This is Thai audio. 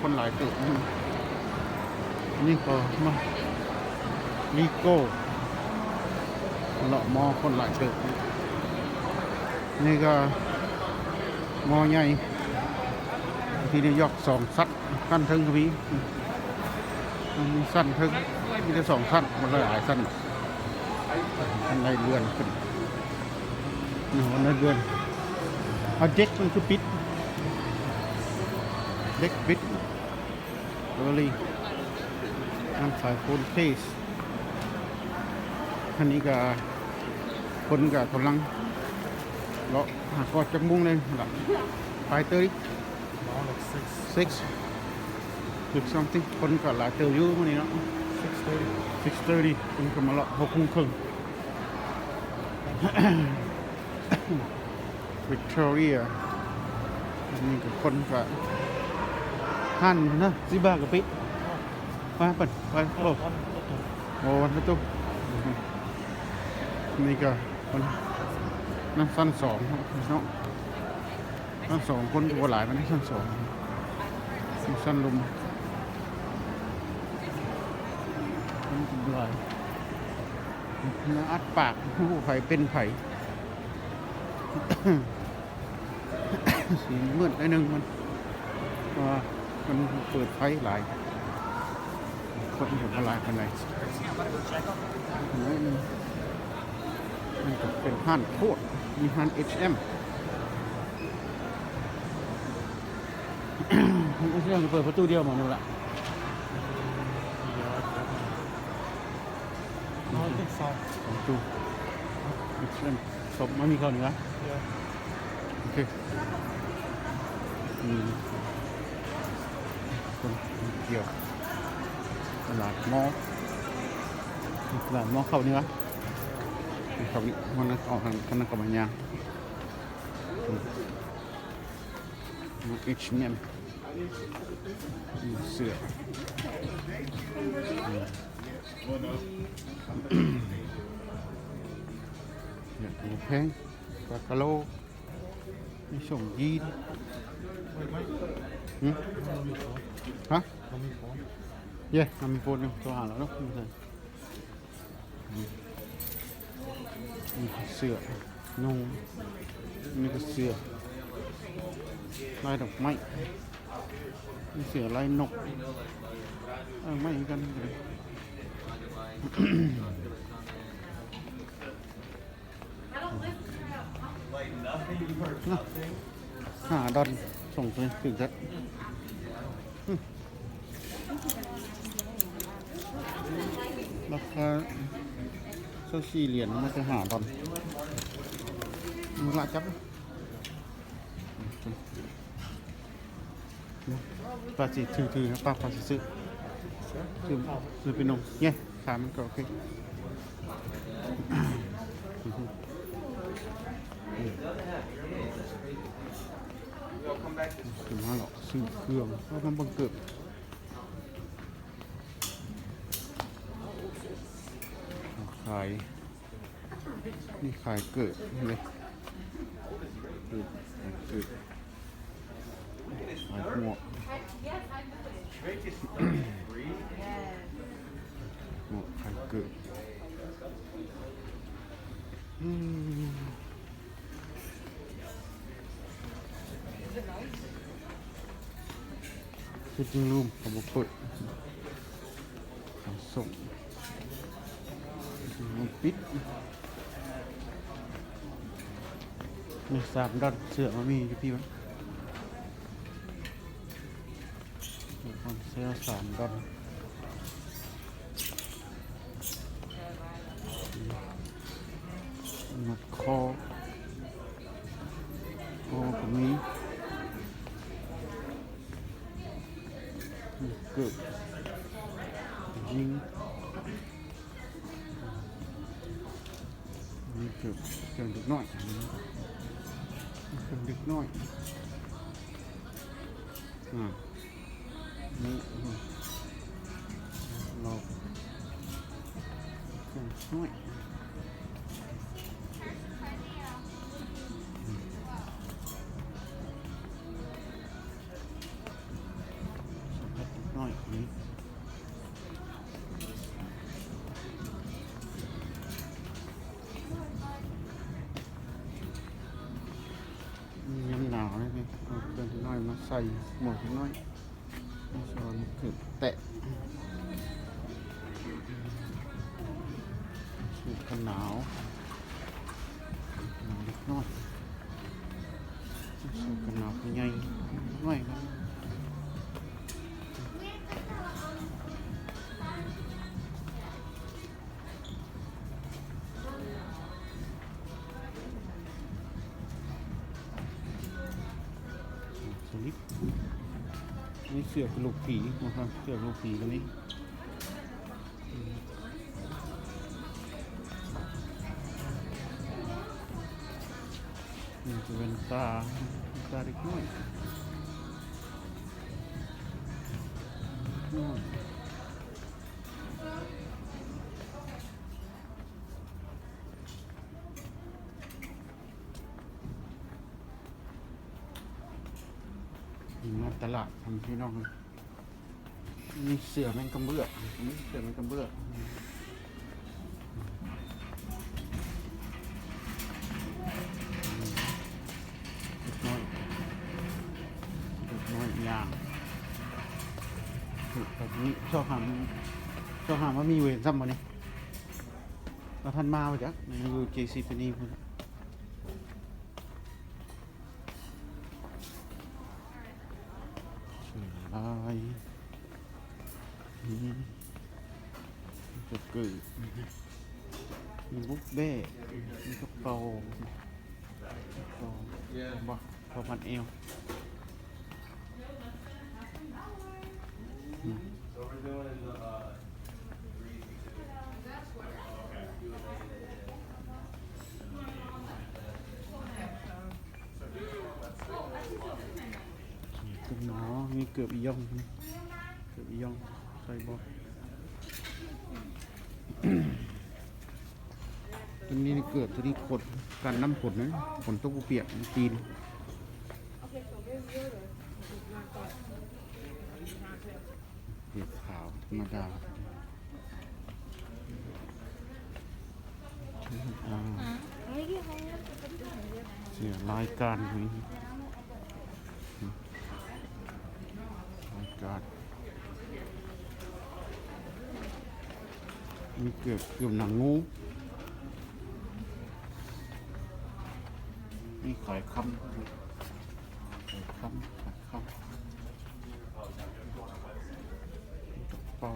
คนหลายตึกนี่ก็มาลีโก้เลาะมอคนหลายตึกนี่ก็มอใหญ่ที่นิวยอร์กสองสัดขั้นทึงก็มีสั้นทึงมีแต่สองสั้นมันหลายสั้นอันใดเรือนขึ้นอันใดเรือนเอาเด็กมันคือปิดเด็กปิดเลยอันสายโฟนเทสอันนี้ก็คนก็กำลังเลาะหาก็จังมุ่งเลยหลังไปเตย six something คนก็หลายเตยอยู่มื้อนี้เนาะ 6:30คนก็มาเลาะ6:30 Victoria อันนี้ก็คนก็หันนะสิบ้ากับปิมาเปิดไปโอ้วันตุ้มนี่ก็คนนั่นสั้นสองครับเนาะสั้นสองคนก็หลายมันสั้นสองสั้นลมมันเป็นไรน่าอัดปากผู้ไผ่เป็นไผ่ สีมืดได้นึงมันว่ามันเปิดไฟหลายคนอยู่หลายคนไหนมันก็เป็นห้านโคตรมีห้าน HM มันเรื่องเปิดประตูเดียวมาหมดละประตู HM ศพไม่มีเข้าเหนือโอเคคนเกี่ยวตลาดมอเข้าเนื้อเขามันออกทางกันกับมันยางเอ็กซ์แมนเสือเนี่ยตัวแพงปลากะโลมีส่งยีนฮะเย้ทำมีโฟนตัวหาแล้วเนาะมีเสือนุ่งมีเสือลายดอกไม้มีเสือลายนกไม่กันเลยดอนส่งไปถึงจัดราคา4 เหรียญมันจะ5 ดอลมันละจับปลาสีถือนะปลาสีซื้อเป็นนมเนี่ยถามมันก็โอเคถึงมาหรอกซื้อเครื่องเพราะมันบังเกิดขายนี่ขายเกิดเลยเกิดขายหมวกหมวกขายเกิดฟิตติ้งรูมเขาบอกเปิดส่งมันปิดมี3 ดอลเสือมามีพี่มั้ยเสื้อ3 ดอลมัดคอก็มีเกิดยิงนี่เกิดเด็กน้อยเด็กน้อยนี่เราน้อย อยนี่ยามหนาวนี่ไงเอาเสื้อเล็กน้อยมาใส่หมวกเล็กน้อยส่วนคือแตะสูทกันหนาวเล็กน้อยสูทกันหนาวเป็นไงน้อยครับสลิปนี่เสือกลูกผีนะครับเสือกลูกผีตัวนี้นี่จะเป็นตาเล็กน้อยมาตลาดทำพี่น้องมีเสือแมงกำเบื้อนี่เสือแมงกำเบื้อเล็กน้อยย่างแบบนี้ชอบหามว่ามีเวรซ้ำมาเนี่ยเราทันมาไปจ้ะในยูเจซีเป็นนี่พุ่นอะไรจะเกิดมีบุกเบ้มีกระเป๋าบ่พอพันเอวคุณหมอมีเกือบอีย่องใส่บ่ตัวนี้เกิดตัวนี้ขดกันน้ำขดนะฝนตกเปียกตีนเปียกขาวธรรมดาเสียรายการนี้รายการมีเกือบหนังงูมีขายคำเป่า